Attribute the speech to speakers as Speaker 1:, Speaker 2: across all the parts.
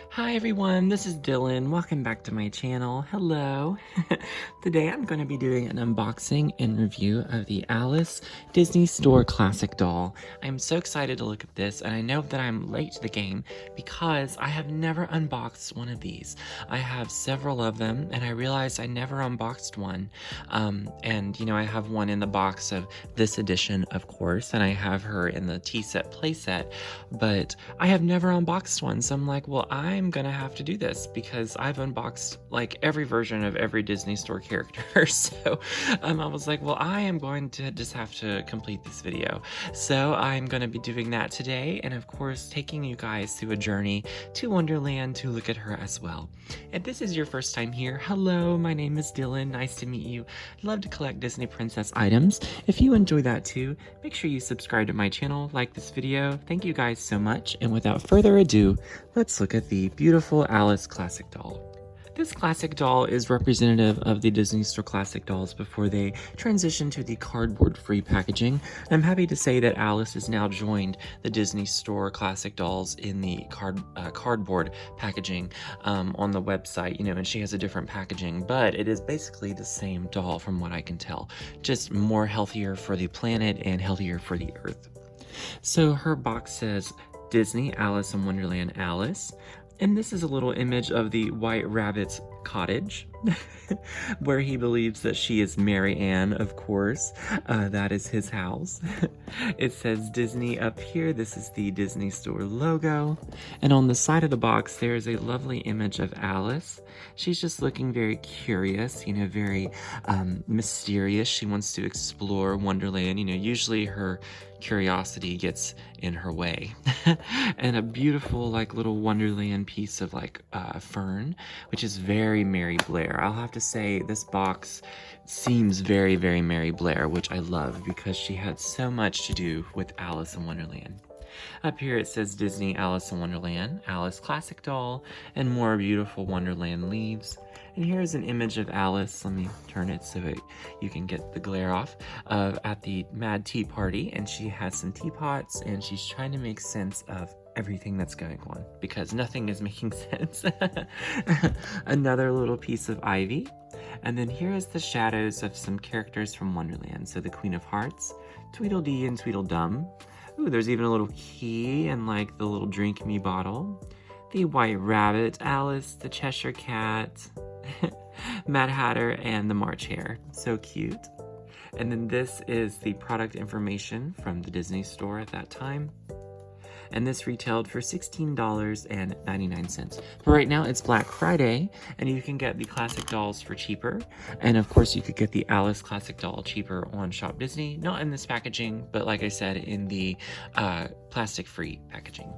Speaker 1: Hi everyone, this is Dylan. Welcome back to my channel. Hello. Today I'm going to be doing an unboxing and review of the Alice Disney Store Classic doll. I'm so excited to look at this, and I know that I'm late to the game because I have never unboxed one of these. I have several of them, and I realized I never unboxed one. I have one in the box of this edition, of course, and I have her in the tea set playset, but I have never unboxed one, so I'm like, well, I'm gonna have to do this because I've unboxed like every version of every Disney Store character. So I was like, well, I am going to just have to complete this video. So I'm gonna be doing that today, and of course taking you guys through a journey to Wonderland to look at her as well. If this is your first time here, hello, my name is Dylan. Nice to meet you. Love to collect Disney princess items. If you enjoy that too, make sure you subscribe to my channel, like this video. Thank you guys so much, and without further ado, let's look at the beautiful Alice classic doll. This classic doll is representative of the Disney Store classic dolls before they transitioned to the cardboard-free packaging. I'm happy to say that Alice has now joined the Disney Store classic dolls in the cardboard packaging on the website, and she has a different packaging, but it is basically the same doll from what I can tell, just more healthier for the planet and healthier for the earth. So her box says Disney Alice in Wonderland Alice. And this is a little image of the White Rabbit's cottage, where he believes that she is Mary Ann, of course. That is his house. It says Disney up here. This is the Disney Store logo. And on the side of the box, there is a lovely image of Alice. She's just looking very curious, very mysterious. She wants to explore Wonderland. Usually her curiosity gets in her way. And a beautiful little Wonderland piece of fern, which is very Mary Blair. I'll have to say this box seems very, very Mary Blair, which I love because she had so much to do with Alice in Wonderland. Up here it says Disney Alice in Wonderland, Alice classic doll, and more beautiful Wonderland leaves. And here's an image of Alice. Let me turn it so you can get the glare off. At the Mad Tea Party, and she has some teapots, and she's trying to make sense of everything that's going on because nothing is making sense. Another little piece of ivy. And then here is the shadows of some characters from Wonderland. So the Queen of Hearts, Tweedledee and Tweedledum. Ooh, there's even a little key and the little drink me bottle. The White Rabbit, Alice, the Cheshire Cat, Mad Hatter, and the March Hare. So cute. And then this is the product information from the Disney Store at that time. And this retailed for $16.99. But right now it's Black Friday, and you can get the classic dolls for cheaper. And of course you could get the Alice classic doll cheaper on Shop Disney. Not in this packaging, but like I said, in the plastic-free packaging.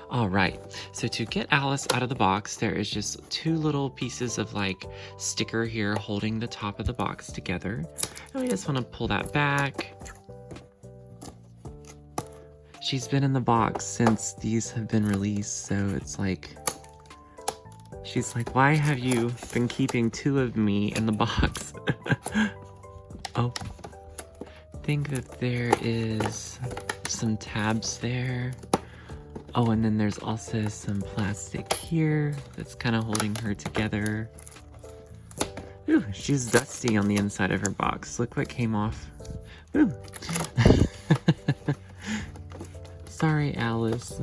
Speaker 1: All right, so to get Alice out of the box, there is just two little pieces of sticker here holding the top of the box together. And we just want to pull that back. She's been in the box since these have been released, so it's she's like, why have you been keeping two of me in the box? Oh, I think that there is some tabs there. Oh, and then there's also some plastic here that's kind of holding her together. Ooh, she's dusty on the inside of her box. Look what came off. Ooh. Sorry, Alice.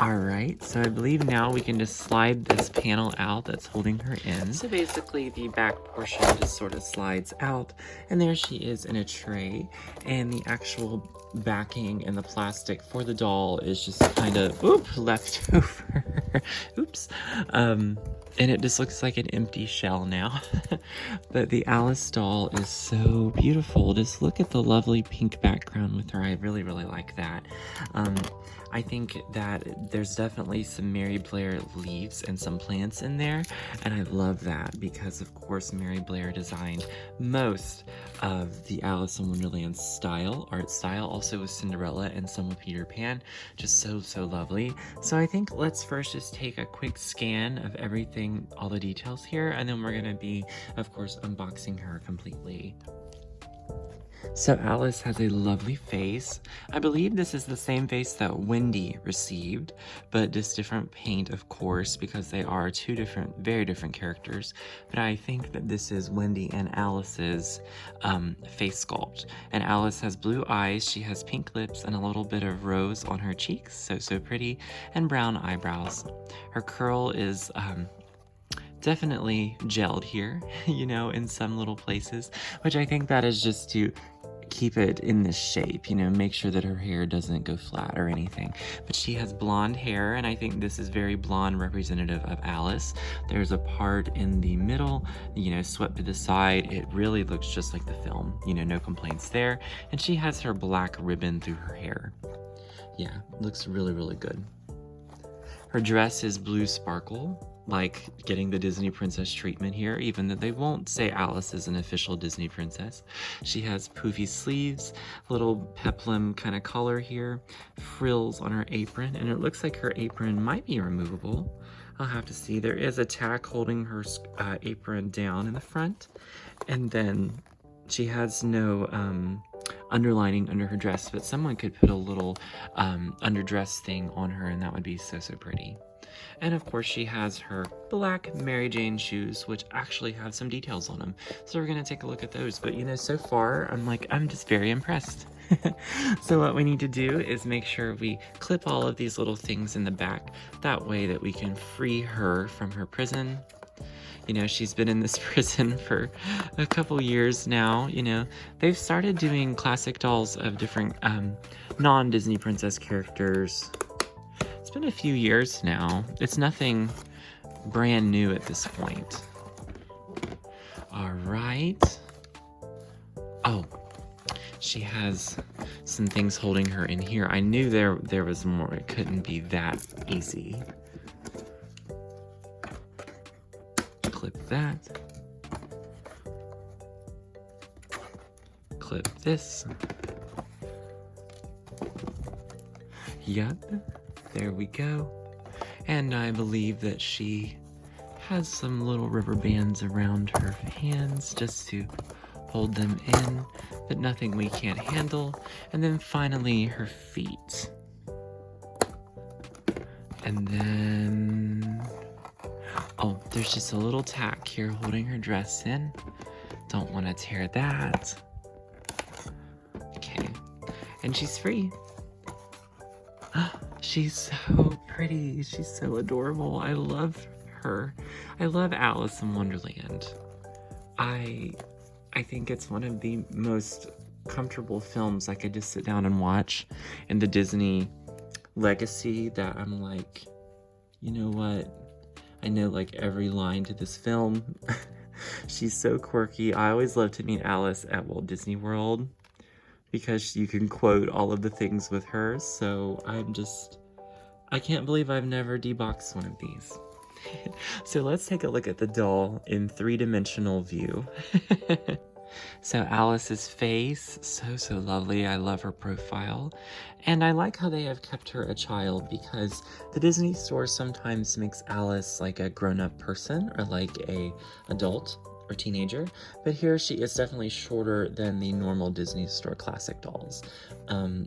Speaker 1: Alright, so I believe now we can just slide this panel out that's holding her in. So basically the back portion just sort of slides out, and there she is in a tray, and the actual backing and the plastic for the doll is just kind of left over. Oops. And it just looks like an empty shell now. But the Alice doll is so beautiful. Just look at the lovely pink background with her. I really, really like that. I think that there's definitely some Mary Blair leaves and some plants in there, and I love that because, of course, Mary Blair designed most of the Alice in Wonderland art style, also with Cinderella and some with Peter Pan. Just so, so lovely. So I think let's first just take a quick scan of everything, all the details here, and then we're going to be, of course, unboxing her completely. So Alice has a lovely face. I believe this is the same face that Wendy received, but just different paint, of course, because they are two different, very different characters. But I think that this is Wendy and Alice's face sculpt. And Alice has blue eyes, she has pink lips, and a little bit of rose on her cheeks, so pretty, and brown eyebrows. Her curl is definitely gelled here, you know, in some little places, which I think that is just to keep it in this shape, you know, make sure that her hair doesn't go flat or anything. But she has blonde hair, and I think this is very blonde, representative of Alice. There's a part in the middle, you know, swept to the side. It really looks just like the film, you know, no complaints there. And she has her black ribbon through her hair. Yeah, looks really, really good. Her dress is blue sparkle, like getting the Disney princess treatment here, even though they won't say Alice is an official Disney princess. She has poofy sleeves, little peplum kind of collar here, frills on her apron, and it looks like her apron might be removable. I'll have to see. There is a tack holding her apron down in the front, and then she has no underlining under her dress, but someone could put a little underdress thing on her, and that would be so pretty. And of course she has her black Mary Jane shoes, which actually have some details on them. So we're gonna take a look at those. But you know, so far, I'm just very impressed. So what we need to do is make sure we clip all of these little things in the back. That way that we can free her from her prison. You know, she's been in this prison for a couple years now. You know, they've started doing classic dolls of different non-Disney princess characters. It's been a few years now. It's nothing brand new at this point. All right. Oh, she has some things holding her in here. I knew there was more. It couldn't be that easy. Clip that. Clip this. Yup. There we go. And I believe that she has some little rubber bands around her hands just to hold them in, but nothing we can't handle. And then finally her feet. And then, oh, there's just a little tack here holding her dress in. Don't want to tear that. Okay, and she's free. She's so pretty. She's so adorable. I love her. I love Alice in Wonderland. I think it's one of the most comfortable films I could just sit down and watch in the Disney legacy, that I'm like, you know what? I know like every line to this film. She's so quirky. I always love to meet Alice at Walt Disney World, because you can quote all of the things with her. So I can't believe I've never deboxed one of these. So let's take a look at the doll in three-dimensional view. So Alice's face, so lovely. I love her profile. And I like how they have kept her a child, because the Disney store sometimes makes Alice like a grown-up person or like a adult or teenager, but here she is definitely shorter than the normal Disney Store classic dolls.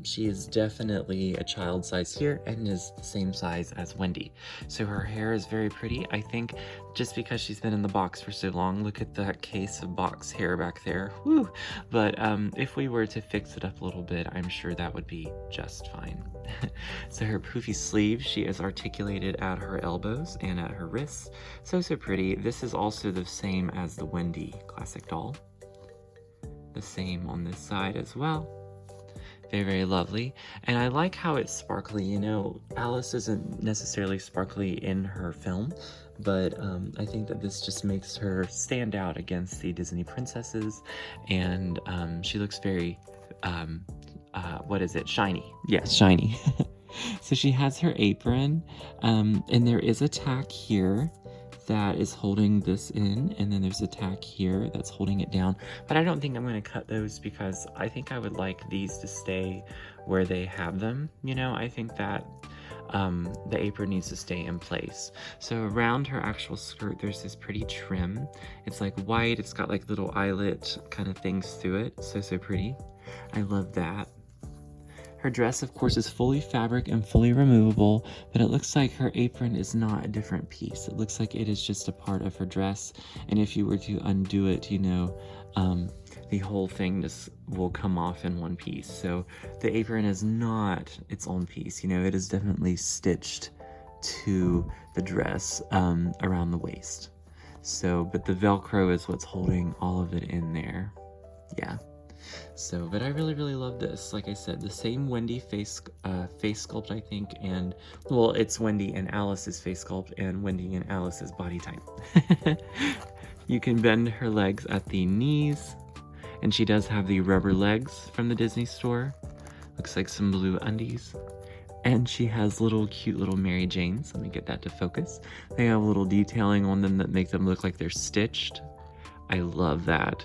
Speaker 1: She is definitely a child size here and is the same size as Wendy. So her hair is very pretty. I think just because she's been in the box for so long, look at that case of box hair back there. Woo! But if we were to fix it up a little bit, I'm sure that would be just fine. So her poofy sleeves, she is articulated at her elbows and at her wrists. So pretty. This is also the same as the Wendy classic doll. The same on this side as well. Very lovely. And I like how it's sparkly. You know, Alice isn't necessarily sparkly in her film, but I think that this just makes her stand out against the Disney princesses, and she looks very what is it? Shiny. Yes, shiny. So she has her apron, and there is a tack here that is holding this in, and then there's a tack here that's holding it down. But I don't think I'm going to cut those, because I think I would like these to stay where they have them. You know, I think that the apron needs to stay in place. So around her actual skirt, there's this pretty trim. It's like white, it's got like little eyelet kind of things through it. So pretty. I love that. Her dress, of course, is fully fabric and fully removable, but it looks like her apron is not a different piece. It looks like it is just a part of her dress, and if you were to undo it, you know, the whole thing just will come off in one piece. So the apron is not its own piece, you know, it is definitely stitched to the dress around the waist. So, but the Velcro is what's holding all of it in there. Yeah. So, but I really love this. Like I said, the same Wendy face sculpt, I think, and, well, it's Wendy and Alice's face sculpt and Wendy and Alice's body type. You can bend her legs at the knees, and she does have the rubber legs from the Disney store. Looks like some blue undies. And she has little cute little Mary Janes. Let me get that to focus. They have a little detailing on them that make them look like they're stitched. I love that.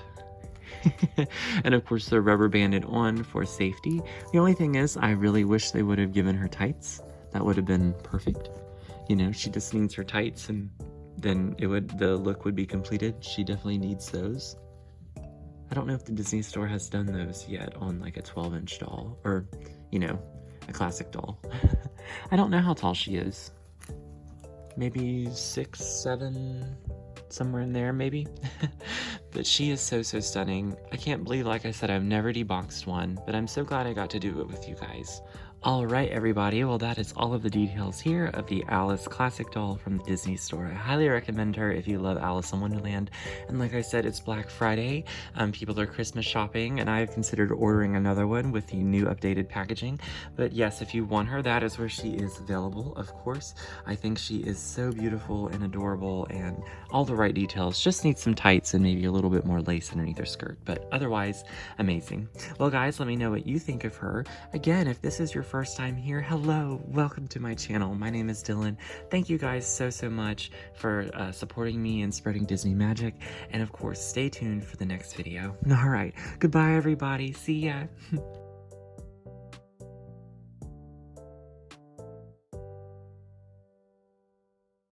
Speaker 1: And of course they're rubber banded on for safety. The only thing is, I really wish they would have given her tights. That would have been perfect. You know, she just needs her tights and then the look would be completed. She definitely needs those. I don't know if the Disney store has done those yet on like a 12-inch doll or, you know, a classic doll. I don't know how tall she is. Maybe 6, 7, somewhere in there maybe. But she is so stunning. I can't believe, like I said, I've never deboxed one, but I'm so glad I got to do it with you guys. All right, everybody, well, that is all of the details here of the Alice classic doll from the Disney store. I highly recommend her if you love Alice in Wonderland. And like I said, it's Black Friday. People are Christmas shopping, and I have considered ordering another one with the new updated packaging. But yes, if you want her, that is where she is available, of course. I think she is so beautiful and adorable and all the right details. Just needs some tights and maybe a little bit more lace underneath her skirt, but otherwise, amazing. Well, guys, let me know what you think of her. Again, if this is your first time here, hello, welcome to my channel. My name is Dylan. Thank you guys so much for supporting me and spreading Disney magic, and of course stay tuned for the next video. All right, goodbye everybody, see ya.